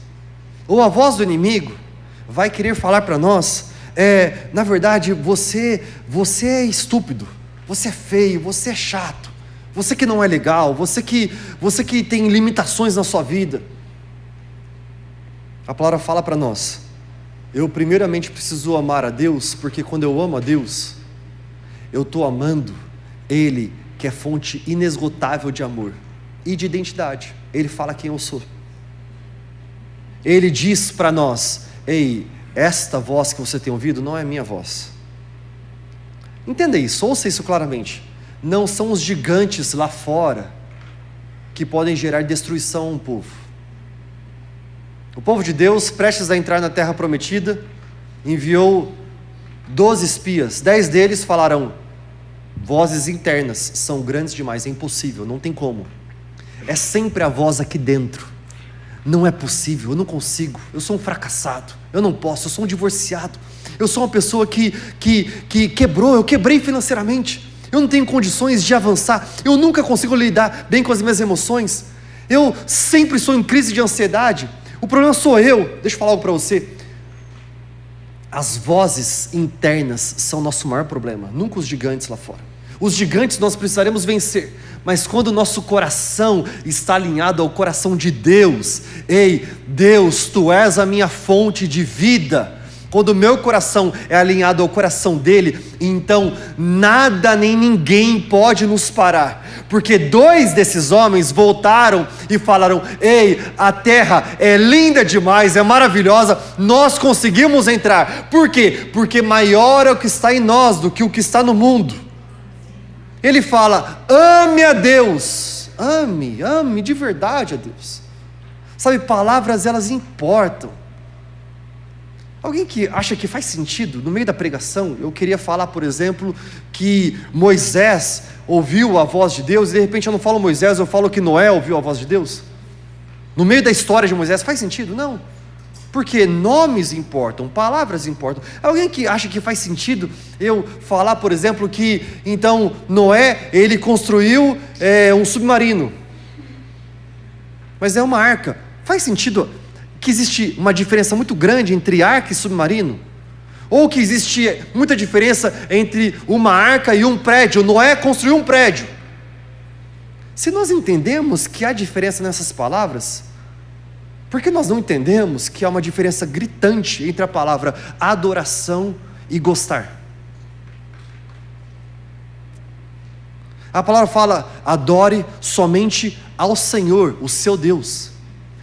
Ou a voz do inimigo vai querer falar para nós na verdade, você é estúpido, você é feio, você é chato, você que não é legal, você que tem limitações na sua vida. A palavra fala para nós: eu primeiramente preciso amar a Deus, porque quando eu amo a Deus, eu estou amando Ele, que é fonte inesgotável de amor e de identidade. Ele fala quem eu sou. Ele diz para nós: ei, esta voz que você tem ouvido não é minha voz. Entenda isso, ouça isso claramente. Não são os gigantes lá fora que podem gerar destruição a um povo. O povo de Deus, prestes a entrar na terra prometida, enviou 12 espias. 10 deles falaram: vozes internas são grandes demais, é impossível, não tem como. É sempre a voz aqui dentro: não é possível, eu não consigo, eu sou um fracassado, eu não posso, eu sou um divorciado, eu sou uma pessoa que quebrou, eu quebrei financeiramente, eu não tenho condições de avançar, eu nunca consigo lidar bem com as minhas emoções, eu sempre sou em crise de ansiedade, o problema sou eu. Deixa eu falar algo para você: as vozes internas são o nosso maior problema, nunca os gigantes lá fora. Os gigantes nós precisaremos vencer, mas quando o nosso coração está alinhado ao coração de Deus, ei, Deus, Tu és a minha fonte de vida. Quando o meu coração é alinhado ao coração dele, então nada nem ninguém pode nos parar, porque 2 desses homens voltaram e falaram: ei, a terra é linda demais, é maravilhosa, nós conseguimos entrar. Por quê? Porque maior é o que está em nós do que o que está no mundo. Ele fala: ame a Deus, ame de verdade a Deus. Sabe, palavras elas importam. Alguém que acha que faz sentido, no meio da pregação, eu queria falar, por exemplo, que Moisés ouviu a voz de Deus, e de repente eu não falo Moisés, eu falo que Noé ouviu a voz de Deus? No meio da história de Moisés, faz sentido? Não. Porque nomes importam, palavras importam. Alguém que acha que faz sentido eu falar, por exemplo, que então Noé, ele construiu um submarino, mas é uma arca. Faz sentido que existe uma diferença muito grande entre arca e submarino? Ou que existe muita diferença entre uma arca e um prédio? Noé construiu um prédio. Se nós entendemos que há diferença nessas palavras, por que nós não entendemos que há uma diferença gritante entre a palavra adoração e gostar? A palavra fala: adore somente ao Senhor, o seu Deus.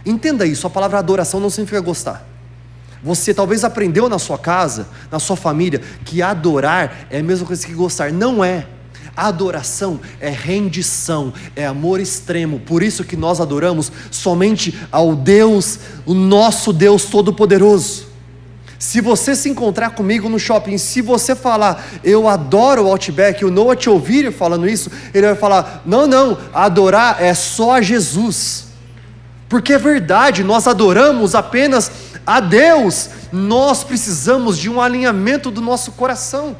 Entenda isso, a palavra adoração não significa gostar. Você talvez aprendeu na sua casa, na sua família, que adorar é a mesma coisa que gostar. Não é. Adoração é rendição, é amor extremo. Por isso que nós adoramos somente ao Deus, o nosso Deus Todo-Poderoso. Se você se encontrar comigo no shopping, se você falar: eu adoro o Outback, e o Noah te ouvir falando isso, ele vai falar: não, adorar é só a Jesus. Porque é verdade, nós adoramos apenas a Deus. Nós precisamos de um alinhamento do nosso coração.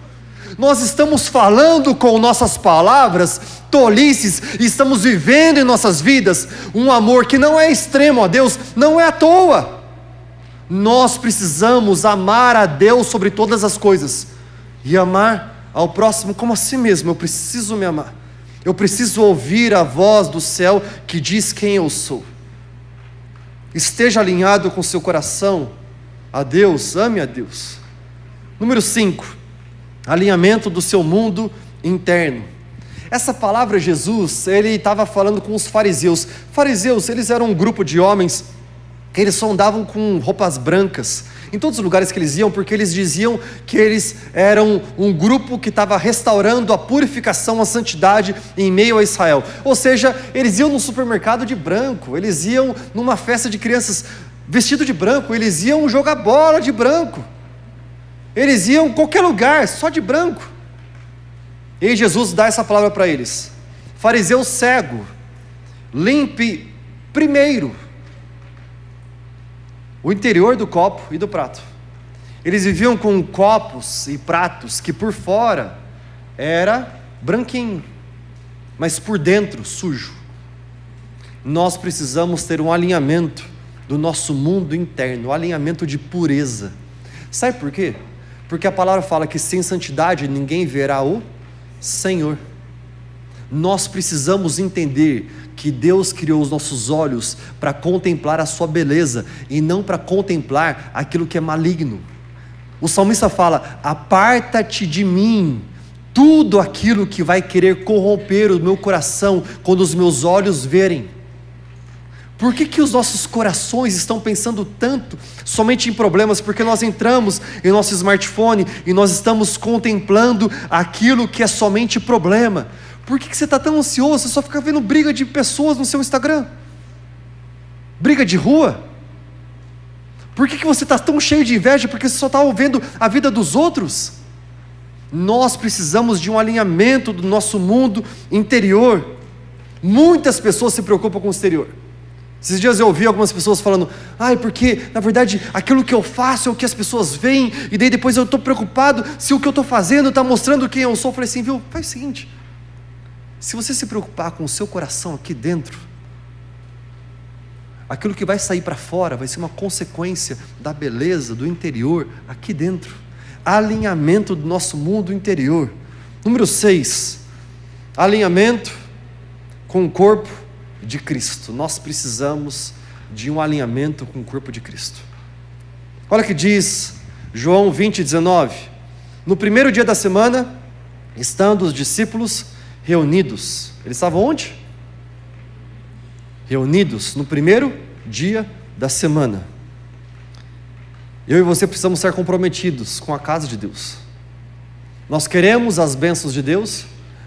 Nós estamos falando com nossas palavras tolices, e estamos vivendo em nossas vidas um amor que não é extremo a Deus, não é à toa. Nós precisamos amar a Deus sobre todas as coisas, e amar ao próximo como a si mesmo. Eu preciso me amar, eu preciso ouvir a voz do céu que diz quem eu sou. Esteja alinhado com seu coração a Deus, ame a Deus. Número 5, alinhamento do seu mundo interno. Essa palavra Jesus, ele estava falando com os fariseus. Fariseus, eles eram um grupo de homens que eles só andavam com roupas brancas em todos os lugares que eles iam, porque eles diziam que eles eram um grupo que estava restaurando a purificação, a santidade em meio a Israel. Ou seja, eles iam no supermercado de branco, eles iam numa festa de crianças vestido de branco, eles iam jogar bola de branco, eles iam em qualquer lugar só de branco. E aí Jesus dá essa palavra para eles: fariseu cego, limpe primeiro o interior do copo e do prato. Eles viviam com copos e pratos que por fora era branquinho, mas por dentro sujo. Nós precisamos ter um alinhamento do nosso mundo interno, um alinhamento de pureza. Sabe por quê? Porque a palavra fala que sem santidade ninguém verá o Senhor. Nós precisamos entender que Deus criou os nossos olhos para contemplar a sua beleza e não para contemplar aquilo que é maligno. O salmista fala: aparta-te de mim tudo aquilo que vai querer corromper o meu coração quando os meus olhos verem. Por que os nossos corações estão pensando tanto somente em problemas? Porque nós entramos em nosso smartphone e nós estamos contemplando aquilo que é somente problema. Por que você está tão ansioso? Você só fica vendo briga de pessoas no seu Instagram, briga de rua. Por que você está tão cheio de inveja? Porque você só está vendo a vida dos outros. Nós precisamos de um alinhamento do nosso mundo interior. Muitas pessoas se preocupam com o exterior. Esses dias eu ouvi algumas pessoas falando: porque na verdade aquilo que eu faço é o que as pessoas veem, e daí depois eu estou preocupado se o que eu estou fazendo está mostrando quem eu sou. Eu falei assim: faz o seguinte, se você se preocupar com o seu coração aqui dentro, aquilo que vai sair para fora vai ser uma consequência da beleza do interior aqui dentro. Alinhamento do nosso mundo interior. Número 6, alinhamento com o corpo de Cristo. Nós precisamos de um alinhamento com o corpo de Cristo. Olha o que diz João 20:19. No primeiro dia da semana, estando os discípulos reunidos. Eles estavam onde? Reunidos no primeiro dia da semana. Eu e você precisamos estar comprometidos com a casa de Deus. Nós queremos as bênçãos de Deus,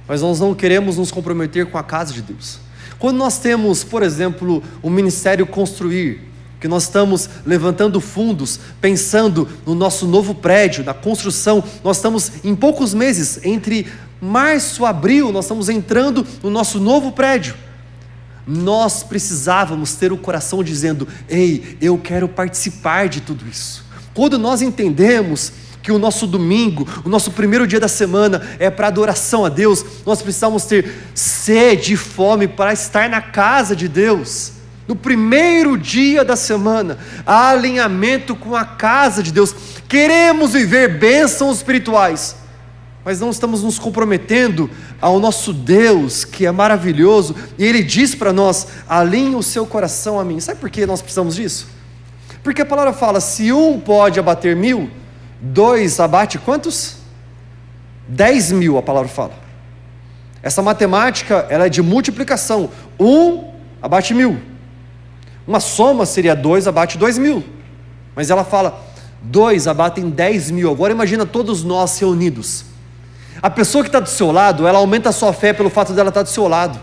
mas nós não queremos nos comprometer com a casa de Deus. Quando nós temos, por exemplo, o Ministério Construir, que nós estamos levantando fundos, pensando no nosso novo prédio, na construção, nós estamos em poucos meses, entre março e abril, nós estamos entrando no nosso novo prédio. Nós precisávamos ter o coração dizendo: ei, eu quero participar de tudo isso. Quando nós entendemos que o nosso domingo, o nosso primeiro dia da semana é para adoração a Deus, nós precisamos ter sede e fome para estar na casa de Deus. No primeiro dia da semana, alinhamento com a casa de Deus. Queremos viver bênçãos espirituais, mas não estamos nos comprometendo ao nosso Deus, que é maravilhoso, e Ele diz para nós: alinhe o seu coração a mim. Sabe por que nós precisamos disso? Porque a palavra fala: se um pode abater 1000, 2 abate quantos? 10.000, a palavra fala. Essa matemática, ela é de multiplicação. 1 abate 1000. Uma soma seria 2 abate 2.000. Mas ela fala: 2 abatem 10.000. Agora imagina todos nós reunidos. A pessoa que está do seu lado, ela aumenta a sua fé pelo fato dela estar do seu lado.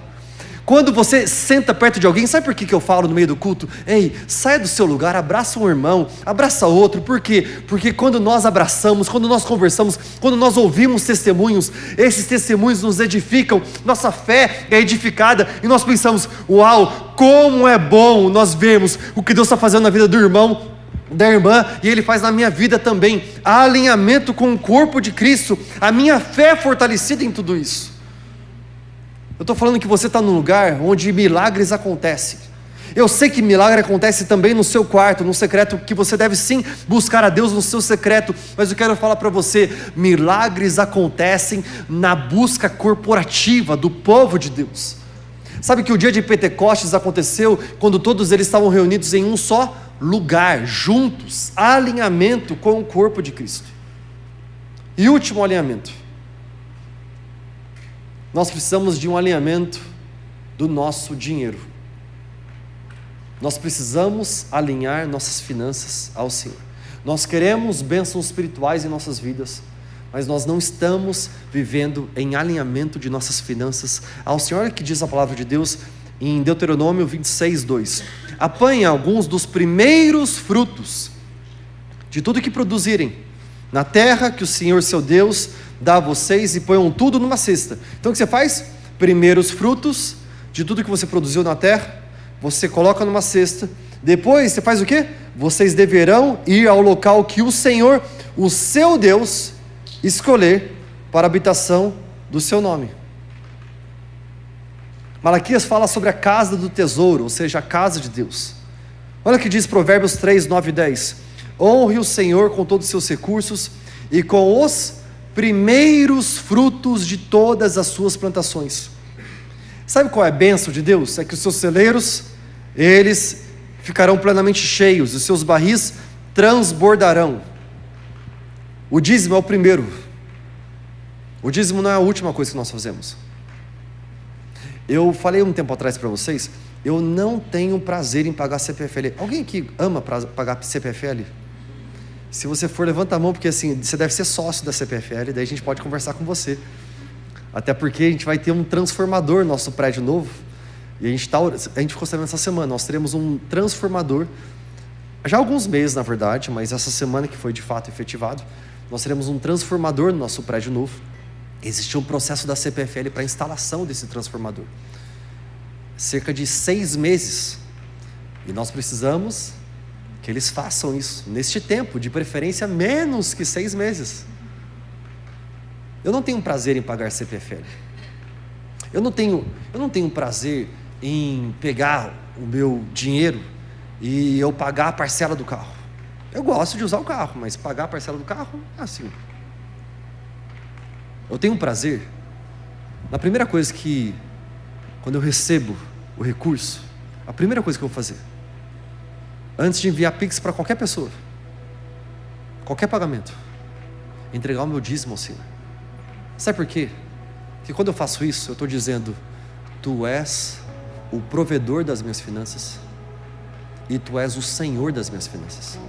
Quando você senta perto de alguém, sabe por que eu falo no meio do culto? Ei, saia do seu lugar, abraça um irmão, abraça outro. Por quê? Porque quando nós abraçamos, quando nós conversamos, quando nós ouvimos testemunhos, esses testemunhos nos edificam, nossa fé é edificada, e nós pensamos: uau, como é bom nós vermos o que Deus está fazendo na vida do irmão, da irmã, e Ele faz na minha vida também. Há alinhamento com o corpo de Cristo, a minha fé é fortalecida em tudo isso. Eu estou falando que você está num lugar onde milagres acontecem. Eu sei que milagre acontece também no seu quarto, no secreto, que você deve sim buscar a Deus no seu secreto, mas eu quero falar para você: milagres acontecem na busca corporativa do povo de Deus. Sabe que o dia de Pentecostes aconteceu quando todos eles estavam reunidos em um só lugar, juntos, alinhamento com o corpo de Cristo. E último alinhamento, nós precisamos de um alinhamento do nosso dinheiro. Nós precisamos alinhar nossas finanças ao Senhor. Nós queremos bênçãos espirituais em nossas vidas, mas nós não estamos vivendo em alinhamento de nossas finanças ao Senhor. Olha o que diz a palavra de Deus em Deuteronômio 26:2. Apanhem alguns dos primeiros frutos de tudo que produzirem na terra que o Senhor seu Deus dá a vocês, e ponham tudo numa cesta. Então o que você faz? Primeiros frutos de tudo que você produziu na terra, você coloca numa cesta. Depois você faz o quê? Vocês deverão ir ao local que o Senhor, o seu Deus, escolher para a habitação do seu nome. Malaquias fala sobre a casa do tesouro, ou seja, a casa de Deus. Olha o que diz Provérbios 3, 9 e 10. Honre o Senhor com todos os seus recursos e com os primeiros frutos de todas as suas plantações. Sabe qual é a bênção de Deus? É que os seus celeiros, eles ficarão plenamente cheios, os seus barris transbordarão. O dízimo é o primeiro. O dízimo não é a última coisa que nós fazemos. Eu falei um tempo atrás para vocês, eu não tenho prazer em pagar CPFL. Alguém aqui ama pagar CPFL? Se você for, levanta a mão, porque assim, você deve ser sócio da CPFL, daí a gente pode conversar com você. Até porque a gente vai ter um transformador no nosso prédio novo, e a gente ficou sabendo essa semana, nós teremos um transformador, já há alguns meses na verdade, mas essa semana que foi de fato efetivado, nós teremos um transformador no nosso prédio novo. Existiu um processo da CPFL para a instalação desse transformador. Cerca de 6 meses. E nós precisamos que eles façam isso neste tempo, de preferência menos que 6 meses. Eu não tenho prazer em pagar CPFL. Eu não tenho prazer em pegar o meu dinheiro e eu pagar a parcela do carro. Eu gosto de usar o carro, mas pagar a parcela do carro é assim. Eu tenho prazer na primeira coisa que, quando eu recebo o recurso, a primeira coisa que eu vou fazer, antes de enviar Pix para qualquer pessoa, qualquer pagamento, entregar o meu dízimo ao Senhor. Sabe por quê? Porque quando eu faço isso, eu estou dizendo: Tu és o provedor das minhas finanças e Tu és o Senhor das minhas finanças.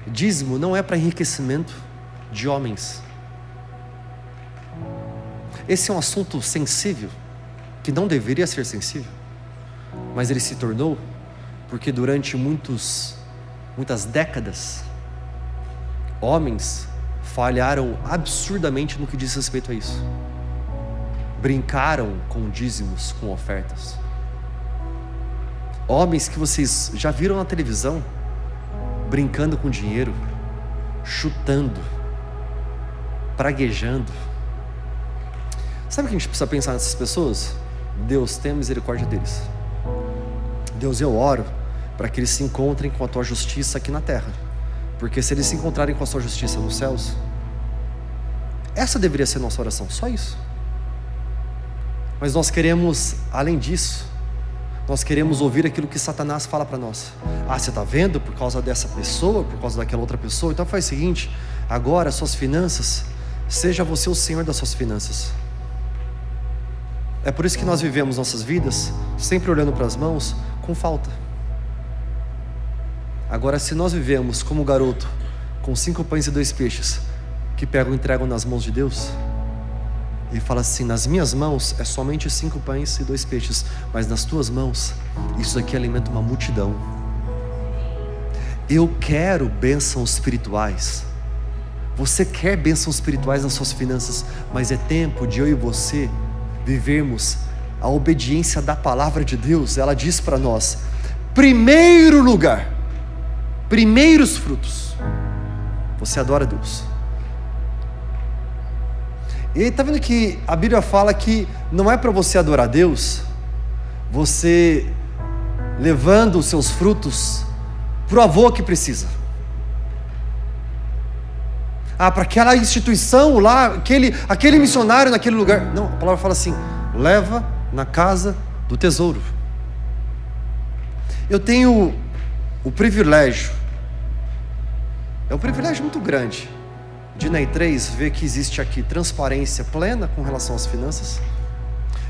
Dízimo não é para enriquecimento de homens. Esse é um assunto sensível, que não deveria ser sensível, mas ele se tornou, porque durante muitas décadas, homens falharam absurdamente no que diz respeito a isso. Brincaram com dízimos, com ofertas. Homens que vocês já viram na televisão, brincando com dinheiro, chutando, praguejando. Sabe o que a gente precisa pensar nessas pessoas? Deus, tenha misericórdia deles. Deus, eu oro para que eles se encontrem com a Tua justiça aqui na terra, porque se eles se encontrarem com a Sua justiça nos céus, essa deveria ser nossa oração, só isso. Mas nós queremos, além disso, nós queremos ouvir aquilo que Satanás fala para nós. Ah, você está vendo? Por causa dessa pessoa, por causa daquela outra pessoa. Então faz o seguinte: agora suas finanças, seja você o Senhor das suas finanças. É por isso que nós vivemos nossas vidas sempre olhando para as mãos com falta. Agora, se nós vivemos como o garoto com 5 pães e 2 peixes, que pegam e entregam nas mãos de Deus, e fala assim: nas minhas mãos é somente 5 pães e 2 peixes, mas nas tuas mãos isso aqui alimenta uma multidão. Eu quero bênçãos espirituais. Você quer bênçãos espirituais nas suas finanças, mas é tempo de eu e você vivermos a obediência da palavra de Deus. Ela diz para nós: primeiro lugar, primeiros frutos, você adora Deus. E está vendo que a Bíblia fala que não é para você adorar Deus, você levando os seus frutos para o avô que precisa. Para aquela instituição lá, aquele missionário naquele lugar. Não, a palavra fala assim: leva na casa do tesouro. Eu tenho o privilégio, é um privilégio muito grande, de na E3 ver que existe aqui transparência plena com relação às finanças,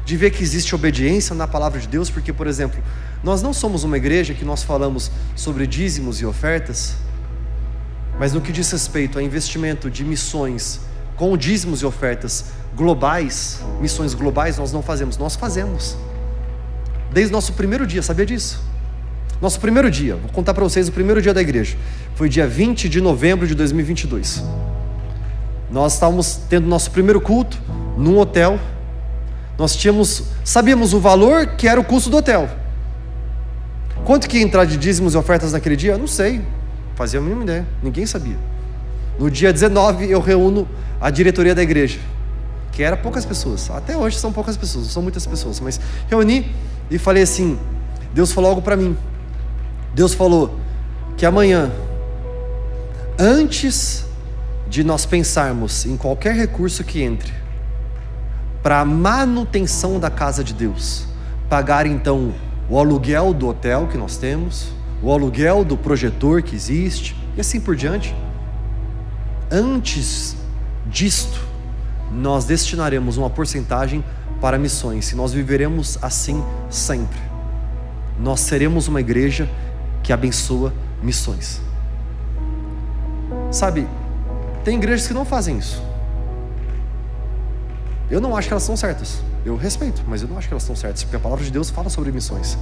de ver que existe obediência na palavra de Deus, porque, por exemplo, nós não somos uma igreja que nós falamos sobre dízimos e ofertas, mas no que diz respeito a investimento de missões com dízimos e ofertas globais, missões globais, nós não fazemos. Nós fazemos desde o nosso primeiro dia, sabia disso? Nosso primeiro dia, vou contar para vocês o primeiro dia da igreja, foi dia 20 de novembro de 2022. Nós estávamos tendo nosso primeiro culto num hotel. Nós sabíamos o valor que era o custo do hotel. Quanto que ia entrar de dízimos e ofertas naquele dia? Eu não sei, fazia a mínima ideia, ninguém sabia. No dia 19 eu reúno a diretoria da igreja, que era poucas pessoas, até hoje são poucas pessoas, não são muitas pessoas, mas reuni e falei assim: Deus falou algo para mim. Deus falou que amanhã, Antes de nós pensarmos em qualquer recurso que entre para a manutenção da casa de Deus, pagar então o aluguel do hotel que nós temos, o aluguel do projetor que existe, e assim por diante, antes disto, nós destinaremos uma porcentagem para missões, e nós viveremos assim sempre. Nós seremos uma igreja que abençoa missões. Sabe, tem igrejas que não fazem isso. Eu não acho que elas são certas. Eu respeito, mas eu não acho que elas são certas, porque a palavra de Deus fala sobre missões.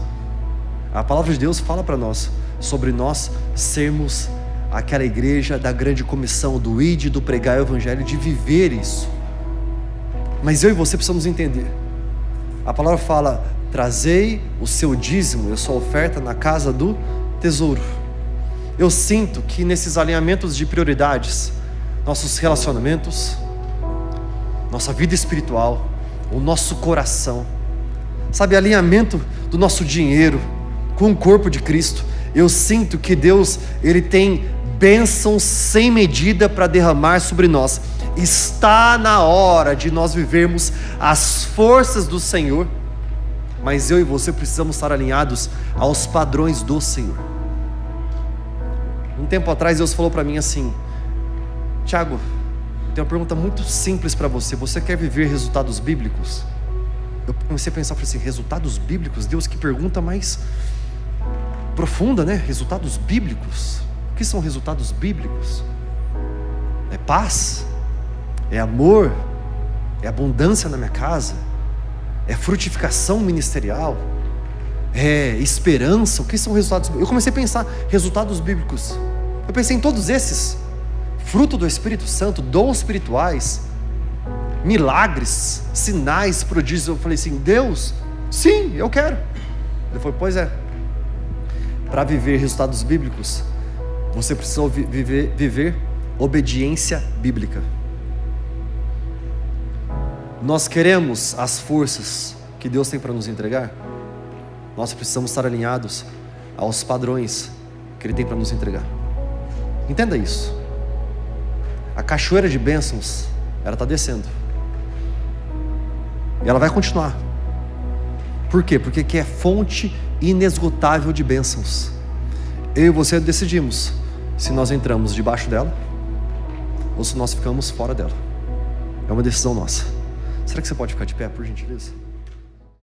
A palavra de Deus fala para nós sobre nós sermos aquela igreja da grande comissão, do ide, do pregar o evangelho, de viver isso. Mas eu e você precisamos entender. A palavra fala: trazei o seu dízimo e a sua oferta na casa do tesouro. Eu sinto que nesses alinhamentos de prioridades, nossos relacionamentos, nossa vida espiritual, o nosso coração, sabe, alinhamento do nosso dinheiro com o corpo de Cristo, eu sinto que Deus, Ele tem bênçãos sem medida para derramar sobre nós. Está na hora de nós vivermos as forças do Senhor, mas eu e você precisamos estar alinhados aos padrões do Senhor. Um tempo atrás Deus falou para mim assim: Tiago, tem uma pergunta muito simples para você. Você quer viver resultados bíblicos? Eu comecei a pensar, falei assim: resultados bíblicos? Deus, que pergunta mais profunda, né? Resultados bíblicos. O que são resultados bíblicos? É paz? É amor? É abundância na minha casa? É frutificação ministerial? É esperança? O que são resultados bíblicos? Eu comecei a pensar, resultados bíblicos. Eu pensei em todos esses: fruto do Espírito Santo, dons espirituais, milagres, sinais, prodígios. Eu falei assim: Deus, sim, eu quero. Ele falou: pois é, para viver resultados bíblicos, você precisa viver obediência bíblica. Nós queremos as forças que Deus tem para nos entregar, nós precisamos estar alinhados aos padrões que Ele tem para nos entregar. Entenda isso. A cachoeira de bênçãos, ela está descendo, e ela vai continuar. Por quê? Porque aqui é fonte inesgotável de bênçãos. Eu e você decidimos se nós entramos debaixo dela ou se nós ficamos fora dela. É uma decisão nossa. Será que você pode ficar de pé, por gentileza?